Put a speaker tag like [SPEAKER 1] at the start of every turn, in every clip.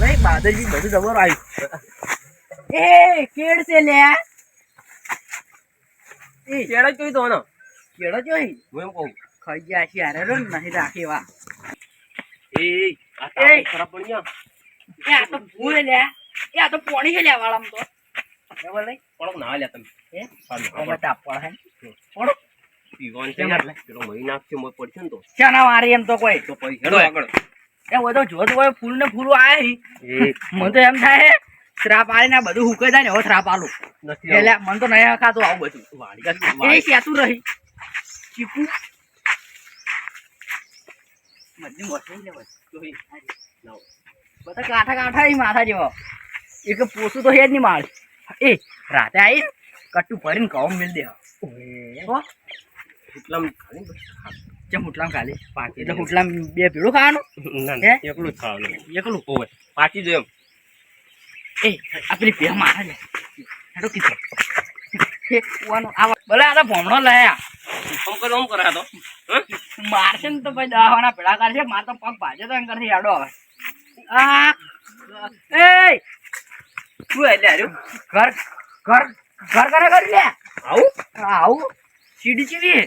[SPEAKER 1] નહીં બાદરજી બધું જબર આવ્યું. એ કેડ છે લે એ
[SPEAKER 2] કેળો જોઈ તો ને
[SPEAKER 1] કેડો જોઈ
[SPEAKER 2] હું એમ કહું
[SPEAKER 1] ખાઈ ગયા છે યાર રો નહીં રાખે વા
[SPEAKER 2] એ આ તાપ ખરાબ પડી ગયા
[SPEAKER 1] એ આ તો ભૂલ લે એ આ તો પોણી છે લે વાળામાં તો બરાબર નહીં
[SPEAKER 2] પડો ના લે તમે
[SPEAKER 1] એ
[SPEAKER 2] સારું
[SPEAKER 1] હવે તાપ પડે હે પડો
[SPEAKER 2] પીવાનું છે ને એટલે પેલો મહી નાખશે મોય પડશે ને તો
[SPEAKER 1] ચાના મારી એમ તો કોઈ
[SPEAKER 2] તો પછી હેડો આગળ
[SPEAKER 1] એ બધો જોત હોય ફૂલ ને ફૂલ આવે
[SPEAKER 2] એ
[SPEAKER 1] મને તો એમ થાય શ્રાપ આલે ને બધું હુકાઈ જાય ને હવે શ્રાપ આલું
[SPEAKER 2] નથી
[SPEAKER 1] એટલે મને તો નહીં ખાતું આવું બધું
[SPEAKER 2] વાડી
[SPEAKER 1] એ ક્યાંતું રહી ચીકુ મધ્યમ વસ્તુ ને બધા કાંઠા કાંઠા ઈ માથા જેવો એક પોસું તો હે જ નહીં માર એ રાતે આવી કટ્ટું ભરીને કહું મિલ દે
[SPEAKER 2] એટલામાં ખાલી
[SPEAKER 1] જેમ હુટલામ ખાલી પાકી એટલે હુટલામ બે પીળું ખાવાનું
[SPEAKER 2] ના
[SPEAKER 1] હે?
[SPEAKER 2] એકલું જ ખાવાનું
[SPEAKER 1] એકલું
[SPEAKER 2] ઓય પાકી જો એમ
[SPEAKER 1] એ આ પેલી બે મારે લે હેડો કીધું ભલે આ તો ભમણો લાયા
[SPEAKER 2] આમ કરે તો
[SPEAKER 1] મારશે ને તો ભાઈ દવાના પેડા કરશે માર તો પગ ભાજે તો એમ કરશે હેડો હવે આ એ શું એટલે હાર્યું ઘર ઘર ઘર કરે કરી લે
[SPEAKER 2] આવું
[SPEAKER 1] આવું સીડી ચીવી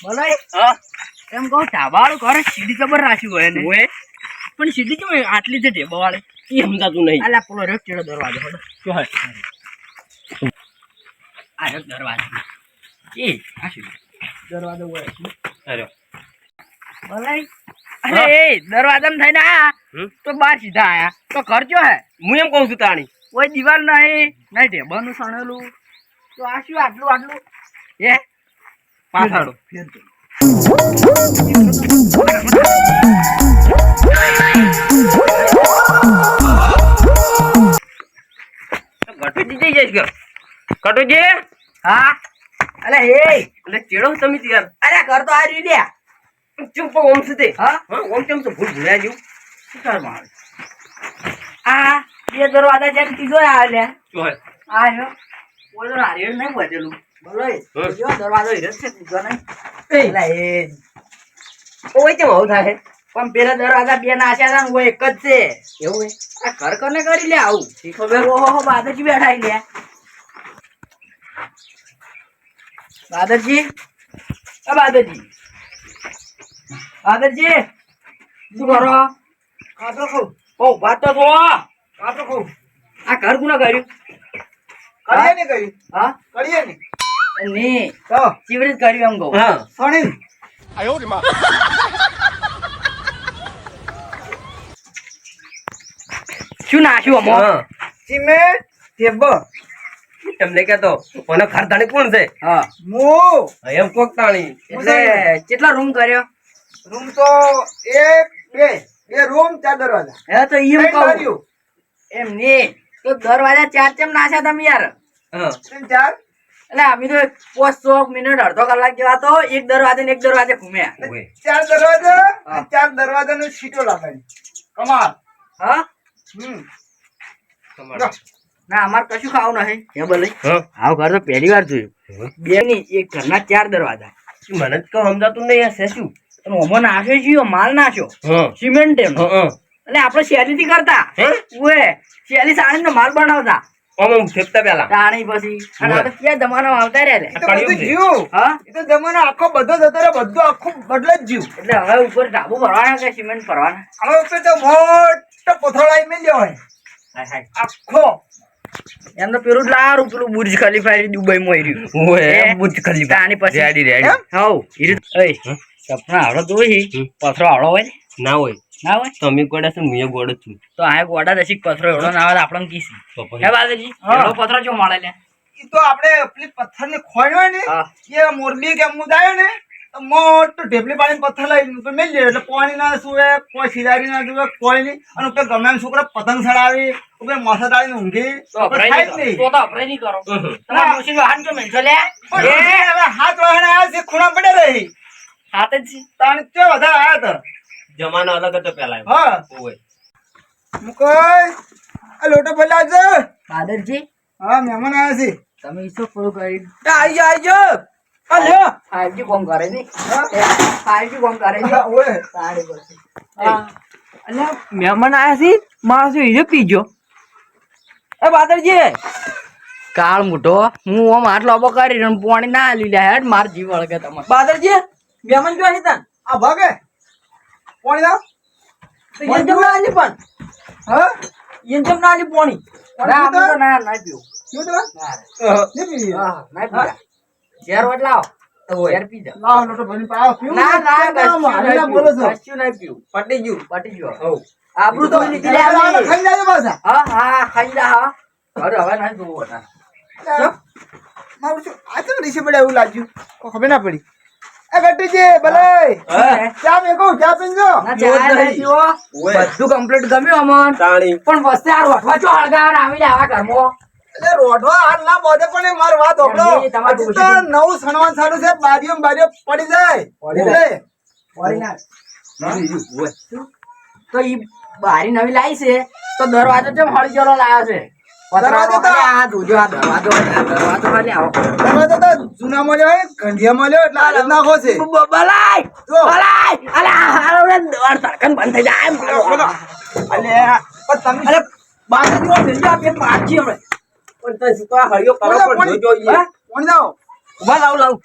[SPEAKER 1] બોલો
[SPEAKER 2] હા
[SPEAKER 1] એમ કહું ઢાબાવાળું ઘર સીડી ખબર રાખ્યું હોય ને
[SPEAKER 2] ઓય
[SPEAKER 1] પણ સીડી કેમ આટલી છે ઢેબા વાળી
[SPEAKER 2] એ સમજાતું નહીં
[SPEAKER 1] અલા પેલો રેક ચેડો દરવાજો હડો
[SPEAKER 2] શું હે
[SPEAKER 1] આ રેક દરવાજો એ આ સીડી દરવાજો હોય
[SPEAKER 2] અરે
[SPEAKER 1] બોલાય અરે એ દરવાજામાં થઈને આયા તો બહાર સીધા આયા તો ઘર જો હે
[SPEAKER 2] હું એમ કહું છું તાણી
[SPEAKER 1] કોઈ દિવાલ નહીં નહીં ઢેબાનું સણેલું તો આ શું આટલું આટલું એ
[SPEAKER 2] પાછાડો કટોજી જઈ જઈશ ઘર કટોજી
[SPEAKER 1] હા અલે એ
[SPEAKER 2] એટલે ચેડો તમે યાર
[SPEAKER 1] અરે ઘર તો આ રહ્યું લે
[SPEAKER 2] ચૂપ ઓમ સુધી
[SPEAKER 1] હા
[SPEAKER 2] હા ઓમ કેમ તો ભૂલ ભૂલ્યા જેવું
[SPEAKER 1] શું કર મારે આ બે દરવાજા જેમ કીધો આ લે
[SPEAKER 2] શું હે
[SPEAKER 1] આ જો કોઈ તો નારિયેળ નહીં વધેલું બોલો જો દરવાજો હીરો છે કીધો નહીં એટલે એ
[SPEAKER 2] ઓય કેમ આવું થાય
[SPEAKER 1] પણ પેલા દરવાજા બે નાખ્યા હતા ને वो એક જ છે
[SPEAKER 2] એવું હે
[SPEAKER 1] આ ઘર કને કરી લે આવું
[SPEAKER 2] શી ખબર
[SPEAKER 1] ઓહો બાદરજી બેઠા લે બાદરજી અ બાદરજી બાદરજી શું કરો
[SPEAKER 2] કાતો ખાઉં
[SPEAKER 1] ઓ વાત તો થો
[SPEAKER 2] કાતો ખાઉં
[SPEAKER 1] આ ઘર કોને કર્યું
[SPEAKER 2] કરીએ ને કરી
[SPEAKER 1] હા
[SPEAKER 2] કરીએ ને
[SPEAKER 1] ને
[SPEAKER 2] તો
[SPEAKER 1] ચીવરી કર્યું એમ કહું
[SPEAKER 2] હા સોની
[SPEAKER 1] શું નાખ્યું અમો
[SPEAKER 2] હા ચીમે તેબ તમને કહેતો કોને ખરદાણી કોણ છે
[SPEAKER 1] હા
[SPEAKER 2] મો એમ કોક તાણી
[SPEAKER 1] એટલે કેટલા રૂમ કર્યો
[SPEAKER 2] રૂમ તો એક બે રૂમ ચાર દરવાજા
[SPEAKER 1] હે તો એમ કહું એમ ને તો દરવાજા ચાર ચેમ નાખ્યા તમે યાર
[SPEAKER 2] હા ચાર
[SPEAKER 1] એટલે અમે તો 500 મિનિટ અડધો કલાક જેવા તો એક દરવાજે ને એક દરવાજે ઘૂમ્યા
[SPEAKER 2] ચાર દરવાજા ચાર દરવાજા નો સીટો લાગણી કમાલ
[SPEAKER 1] હા ના અમાર કશું ખાવું નહીં હે બોલે હાવ ઘર તો પહેલી વાર જોયું બે ની એક ઘરના ચાર દરવાજા
[SPEAKER 2] મને તો સમજાતું નહીં હશે શું
[SPEAKER 1] ઓમો નાખ્યો છે માલ નાખ્યો સિમેન્ટ એમ એટલે આપણે શેલી થી કરતા ઓએ શેલી સાણી નો માલ બનાવતા
[SPEAKER 2] આમ ફેંકતા પેલા
[SPEAKER 1] તાણી પછી અને આ તો ક્યાં જમાનામાં આવતા રહ્યા લે
[SPEAKER 2] જીવ
[SPEAKER 1] હા
[SPEAKER 2] એ તો જમાનો આખો બધો જતો રહ્યો બધો આખો બદલે જ જીવ
[SPEAKER 1] એટલે હવે ઉપર ઢાબુ ભરવાના કે સિમેન્ટ ભરવાના
[SPEAKER 2] હવે ઉપર તો મોટો પથરો લાવી મેલ્યો હોય
[SPEAKER 1] હાય હાય
[SPEAKER 2] આખો
[SPEAKER 1] એમ તો પેલું જ લારું પેલું બુર્જ ખલીફા દુબઈ માં રહ્યું
[SPEAKER 2] ઓએ બુજ ખલી
[SPEAKER 1] તાણી પછી
[SPEAKER 2] રેડી
[SPEAKER 1] હવ ઈરી સપના આવડો જોઈ પથરો આવડો હોય
[SPEAKER 2] ના હોય
[SPEAKER 1] ના હોય
[SPEAKER 2] તમે ગોડા છો હું ગોડો છું
[SPEAKER 1] તો આ ગોડા દશી પથરો એવડો ના આવે આપણને કીસી હે બાલાજી
[SPEAKER 2] હા.
[SPEAKER 1] એવડો પથરો જો મળે લે
[SPEAKER 2] ઈ તો આપણે પેલી પથ્થર ને ખોઈ હોય ને
[SPEAKER 1] હા
[SPEAKER 2] એ મોરબી કે મુદાયો ને તો મોટો ઢેપલી પાડીને પથ્થર લઈને ઉપર મેલ દે એટલે પાણી ના સુવે કોઈ સિદારી ના સુવે કોઈ નહીં અને ઉપર ગમે એમ છોકરા પતંગ ચડાવી ઉપર મસા ડાળીને ઊંઘી
[SPEAKER 1] તો અપરાય નહીં તો અપરાય નહીં કરો તમારા ડોશી વાહન જો મેંચો લે
[SPEAKER 2] એ હવે હાથ વાહન આયા છે ખૂણા પડે રહી
[SPEAKER 1] હાથ જ છે
[SPEAKER 2] તાણ ચો વધારે આયા હતા જમાનો અલગ હતો પેલા હા ઓય મુકોય આ લોટો બોલાવજો
[SPEAKER 1] બાદરજી
[SPEAKER 2] હા મહેમાન આયા છે
[SPEAKER 1] તમે ઈસો પૂરું કરી
[SPEAKER 2] આઈ જો આ લ્યો
[SPEAKER 1] 5G કોમ કરે છે 5G કોમ કરે છે
[SPEAKER 2] ઓય
[SPEAKER 1] સાડી બસ હા
[SPEAKER 2] અલ્યા મહેમાન આયા છે
[SPEAKER 1] માણસો હીરો પીજો એ બાદરજી કાળ મોટો હું આમ આટલો અબો કરી ને પાણી ના આલી લે હેડ માર જીવ વળગે તમારે બાદરજી મહેમાન જો અહીં તન
[SPEAKER 2] આ ભાગે કોણ લાવ
[SPEAKER 1] તો યન જમ ના આલી પણ
[SPEAKER 2] હા
[SPEAKER 1] યન જમ ના આલી પાણી ના અમે તો ના ના પીવું
[SPEAKER 2] શું તો ને પી
[SPEAKER 1] હા ના પીવા ઝેર વટ લાવ તો ઝેર પી જા
[SPEAKER 2] લાવ લોટો ભરી પાવ પીવું
[SPEAKER 1] ના ના
[SPEAKER 2] મારી ના બોલો છો
[SPEAKER 1] કશું ના પીવું પટી ગયું હો આબરૂ તો નીકળી
[SPEAKER 2] આ
[SPEAKER 1] આવી
[SPEAKER 2] ખાઈ જાય પાછા
[SPEAKER 1] હા હા ખાઈ જા હા અરે હવે ના જોવો ના
[SPEAKER 2] મારું શું આ તો રીસે પડે એવું લાગ્યું કોઈ ખબર ના પડી એ ગટ્ટુજી ભલે ચા મેકો ચા પીજો
[SPEAKER 1] ના ચા લઈ પીવો બધું કમ્પ્લીટ ગમ્યું અમન પણ વસ્તે આ રોટવા ચો હળગાવર આવી લે આવા ઘરમાં
[SPEAKER 2] એટલે રોઢવા હાલ ના બોધે પણ એ મારી વાત ઓપડો
[SPEAKER 1] એમની તમારી
[SPEAKER 2] હજી તો નવું સણવાન સારું છે બારીઓ પડી જાય એટલે
[SPEAKER 1] વળી ના તો ઈ બારી નવી લાવી છે તો દરવાજો કેમ હળી જલો લાવ્યો છે
[SPEAKER 2] દરવાજો તો-
[SPEAKER 1] આ જોજો આ દરવાજો ખાલી આવો
[SPEAKER 2] દરવાજો તો જૂના મળ્યો હોય ગંઢિયા મળ્યો એટલે હાલ જ નાખો છે
[SPEAKER 1] બલાય
[SPEAKER 2] જો.
[SPEAKER 1] બલાય અલા હારો રે દોર તરકન બંધ થઈ જાય
[SPEAKER 2] બોલો. અલે પણ તમે
[SPEAKER 1] અરે બાજુ જો ભેજો આપે પાછી હવે પણ તો શું આ હળિયો કરો પણ જોજો ઈ
[SPEAKER 2] કોણ જાઓ
[SPEAKER 1] ઉભા લાવ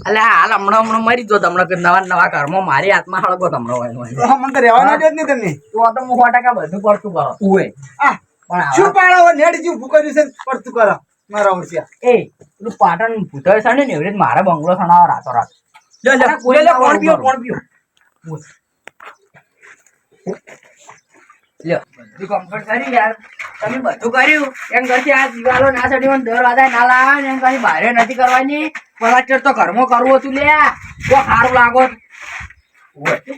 [SPEAKER 1] અલે હાલ હમણાં મરી જો તમને કે નવા ઘરમાં મારી હાથમાં હળગો તમને હોય
[SPEAKER 2] તો મને તો રહેવા ના દે જ નહીં તમને
[SPEAKER 1] તો હું 100% બધું પડતું કરો ઉએ
[SPEAKER 2] આ
[SPEAKER 1] પણ
[SPEAKER 2] શું પાડો નેડ જીવ ફૂકર્યું છે પડતું કરો મારા ઓળસિયા
[SPEAKER 1] એ પેલું પાટણ ભૂતળ છે ને એવી રીતે મારે બંગલો સણાવો રાતો રાત કોણ પીઓ લ્યો બધું કમ્પ્લીટ કરી યાર તમે બધું કર્યું એમ કરશે આ દિવાલો ના સડી મને દર વાદા ના લાવે ને એમ કરી બહાર નથી કરવાની પ્લાસ્ટર તો ઘરમાં કરવું હતું લે તો સારું લાગો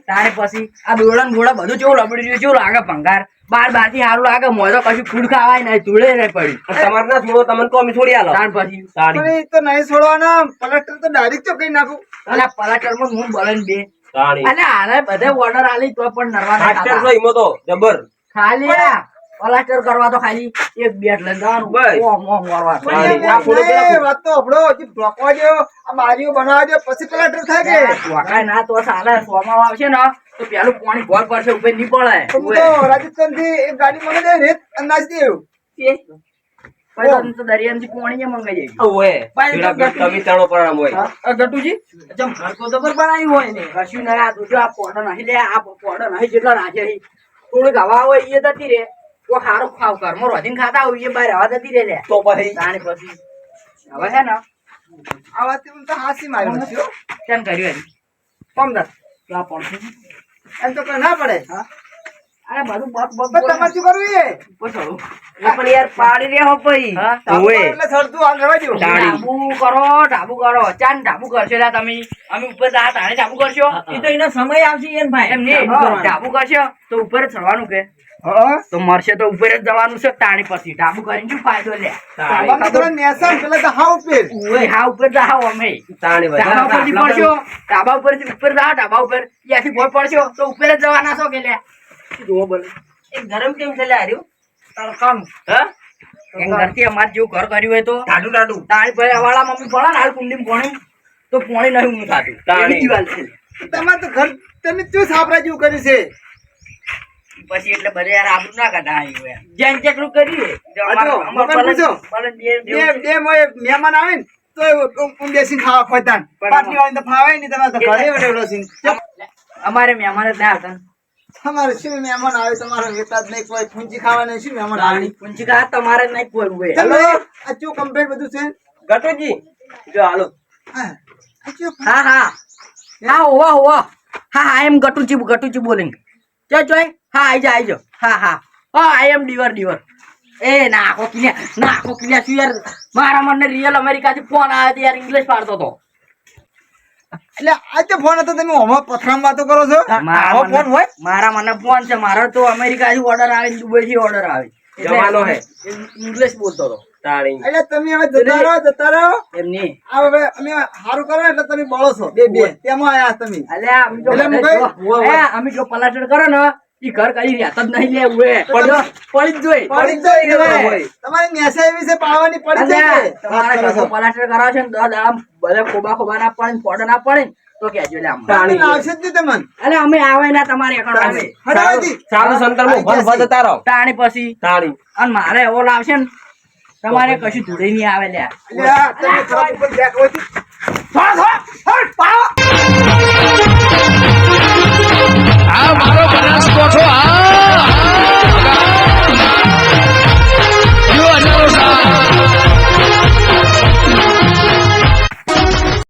[SPEAKER 1] તારે પછી આ દોડા ને ગોળા બધું કેવું લબડી રહ્યું કેવું લાગે ભંગાર બાર થી સારું લાગે મોય તો કશું ફૂડ ખાવાય નહીં ધૂળે નહીં પડી
[SPEAKER 3] તમારે ના છોડો તમને તો અમે છોડી આલો
[SPEAKER 1] તાર પછી
[SPEAKER 2] પણ એ તો નહીં છોડવાના પલસ્ટર તો ડાયરેક્ટ તો કઈ નાખું
[SPEAKER 1] અને પ્લાસ્ટર માં હું બળન બે
[SPEAKER 3] તાણી
[SPEAKER 1] અને આને બધે ઓર્ડર આલી તો પણ નરવા ના
[SPEAKER 3] માસ્ટર
[SPEAKER 1] ખાતા.
[SPEAKER 3] તો ઈમો તો જબર
[SPEAKER 1] ખાલી આ પ્લાસ્ટર કરવા તો ખાલી એક બેટ લઈને જવાનું
[SPEAKER 3] બસ.
[SPEAKER 1] ઓમ ઓમ વાળવાનું.
[SPEAKER 3] તાળી.
[SPEAKER 2] પણ
[SPEAKER 3] આ
[SPEAKER 2] એમ
[SPEAKER 3] ફોટો પેલા
[SPEAKER 2] નહીં, વાત તો હંભળો, હજી ઢોકવા દ્યો, આ બારીઓ બનાવવા દ્યો, પછી પલસ્ટર થાય કે
[SPEAKER 1] વાકાય ના તો સાલે સોમાં આવશે ને તો પેલું પાણી ભોર પડશે ઉપર નહીં પડે
[SPEAKER 2] તો હું તો રાજસ્થાનથી એક ગાડી મને દે રેત અને નાખી દેવું.
[SPEAKER 1] પછી તો દરિયામાંથી પાણી મંગાઈ જાય
[SPEAKER 3] ઓએ
[SPEAKER 1] ભાઈ,
[SPEAKER 3] પેલા
[SPEAKER 1] ગટુ.
[SPEAKER 3] તમે તાણો પરણામ હોય
[SPEAKER 1] ગટુજી જમ હરકો તો પર બનાવી હોય ને કશું ના આ દૂધો આ પોડો નહીં લે આ પોડો નહીં જેટલો નાખે છે થોડુંક હવા હોય એ જતી રે તો સારું ખાવ ઘરમાં રોધીને ખાતા હોય એ બહાર હવા જતી રે લે
[SPEAKER 3] તો પછી
[SPEAKER 1] તાણે પછી હવે છે ને
[SPEAKER 2] આ વાત હું તો હાસી મારી નથી હો.
[SPEAKER 1] કેમ કર્યું હજી
[SPEAKER 2] પમદાર.
[SPEAKER 1] તો આ પડશે
[SPEAKER 2] એમ તો કઈ ના પડે
[SPEAKER 1] અરે બધું બક બક
[SPEAKER 2] પણ તમારે શું કરવું એ?
[SPEAKER 1] ઉપર ચડું
[SPEAKER 3] પણ યાર પાડી રહ્યો ભાઈ
[SPEAKER 1] હા?
[SPEAKER 2] ધાબુ
[SPEAKER 3] ઓએ.
[SPEAKER 2] પર એટલે ચડતું હાલ રહેવા દ્યો.
[SPEAKER 3] તાળી.
[SPEAKER 1] ઢાબુ કરો ચાન ઢાબુ કરશો લા તમે અમે ઉપર જા તાણે ઢાબુ કરશો
[SPEAKER 3] એ તો એનો સમય આવશે યાર ભાઈ
[SPEAKER 1] એમ નહીં ઢાબુ કરશો તો ઉપર જ ચડવાનું કે
[SPEAKER 2] હા?
[SPEAKER 1] તો મરશે તો ઉપર જ જવાનું છે તાણી પછી ઢાબુ કરીને શું ફાયદો લે
[SPEAKER 2] ધાબામાં તો થોડા નેસા, પેલા તો હાવ ઉપર.
[SPEAKER 1] ઓય હા ઉપર જાઓ અમે
[SPEAKER 3] તાણી
[SPEAKER 1] ઢાબા ઉપરથી પડશો ઢાબા ઉપરથી ઉપર જાઓ ઢાબા ઉપર ત્યાંથી બોલ પડશો તો ઉપર જ જવાના છો કે લે જુઓ બોલે
[SPEAKER 3] એ ગરમ કેમ છે લે આર્યું
[SPEAKER 1] તડકામ
[SPEAKER 3] હા
[SPEAKER 1] એમ ઘરથી અમારે જેવું ઘર કર્યું હોય તો
[SPEAKER 3] ટાડું ટાડું
[SPEAKER 1] તાળી ભાઈ વાળા મમ્મી પડે ને હાલ કુંડી પાણી તો પાણી નહીં ઊંઘ થતું
[SPEAKER 3] તાળી.
[SPEAKER 1] એવી દિવાલ છે
[SPEAKER 2] તમારે તો ઘર તમે શું સાપરા જેવું કર્યું છે?
[SPEAKER 1] પછી એટલે બધે યાર આબરૂ ના કાઢા આવ્યું યાર જેમ ચેકડું કરીએ જો
[SPEAKER 2] આજો,
[SPEAKER 1] અમાર
[SPEAKER 2] મકાન પૂછો.
[SPEAKER 1] પલન બે
[SPEAKER 2] બે મોએ મહેમાન આવે ને તો ઊંઘ બેસીને ખાવા ખોતાન.
[SPEAKER 1] પણ
[SPEAKER 2] પાટલી વાળીને તો ફાવે નહીં, તમારે તો ઘરે વડેવડો છે.
[SPEAKER 1] અમારે મહેમાન જ ના હતા
[SPEAKER 2] તમારે શું મહેમાન આવે, તમારે વેતા જ નહીં, કોઈ ફૂંચી ખાવાના શું મહેમાન આવે?
[SPEAKER 1] પૂંચી કા તમારે નહીં બોલવું હોય
[SPEAKER 2] ચાલો, આ ચો કમ્પ્લીટ બધું છે.
[SPEAKER 3] ગટુજી જો હાલો
[SPEAKER 2] હા, આ ચો
[SPEAKER 1] હા હા હા હોવા હોવા હા હા એમ ગટુચી બોલિંગ ચોય હા આઈ જા હા હા આઈ એમ ડીવર એ નાખો કિલ્યા શું યાર મારા મને રિયલ અમેરિકાથી ફોન આવ્યો તો યાર ઇંગ્લિશ પાડતો હતો
[SPEAKER 2] એટલે આ તો ફોન હતો, તમે ઓમાં પથરામ વાતો કરો છો? આવો ફોન હોય?
[SPEAKER 1] મારા મને ફોન છે મારો તો અમેરિકાથી ઓર્ડર આવે દુબઈ થી ઓર્ડર આવે
[SPEAKER 3] જવાનો હે.
[SPEAKER 1] ઇંગ્લિશ બોલતો હતો
[SPEAKER 3] તાણી
[SPEAKER 2] એટલે તમે હવે જતા રહો.
[SPEAKER 1] એમની
[SPEAKER 2] આ હવે અમે સારું કરો ને એટલે તમે બળો છો બે તેમાં આયા તમે.
[SPEAKER 1] અલ્યા અમે જો
[SPEAKER 2] એટલે હું કઈ-
[SPEAKER 1] અમે જો પલાટણ કરો ને ઈ ઘર કરી રહ્યા જ નહીં લે ઉએ પડી જ જોઈ
[SPEAKER 2] પડી જ જાય ને હવે. તમારી નેસા એવી છે પાવાની પડી જાય કે?
[SPEAKER 1] તમારા ઘરમાં પલાસ્ટર કરાવો છે ને 10 દાડા બધા ખોબા ના પડે ને પોડો ના પડે ને તો કહેજો લે આમ.
[SPEAKER 3] તાણી.
[SPEAKER 2] આવશે જ નહીં તમને.
[SPEAKER 1] અલે અમે આવે ના તમારે એકણ આવે.
[SPEAKER 2] હટાવજી.
[SPEAKER 3] ચાલુ સંતરમાં ભર ભર જતા રહો.
[SPEAKER 1] તાણી પછી
[SPEAKER 3] તાણી.
[SPEAKER 1] અને મારે એવો લાવશે ને તમારે કશું ધૂળી નહીં આવે લ્યા.
[SPEAKER 2] અલ્યા, તમે ખરાબ ઉપર બેઠો છો. થોડા, થોડા, હટ, પાડો.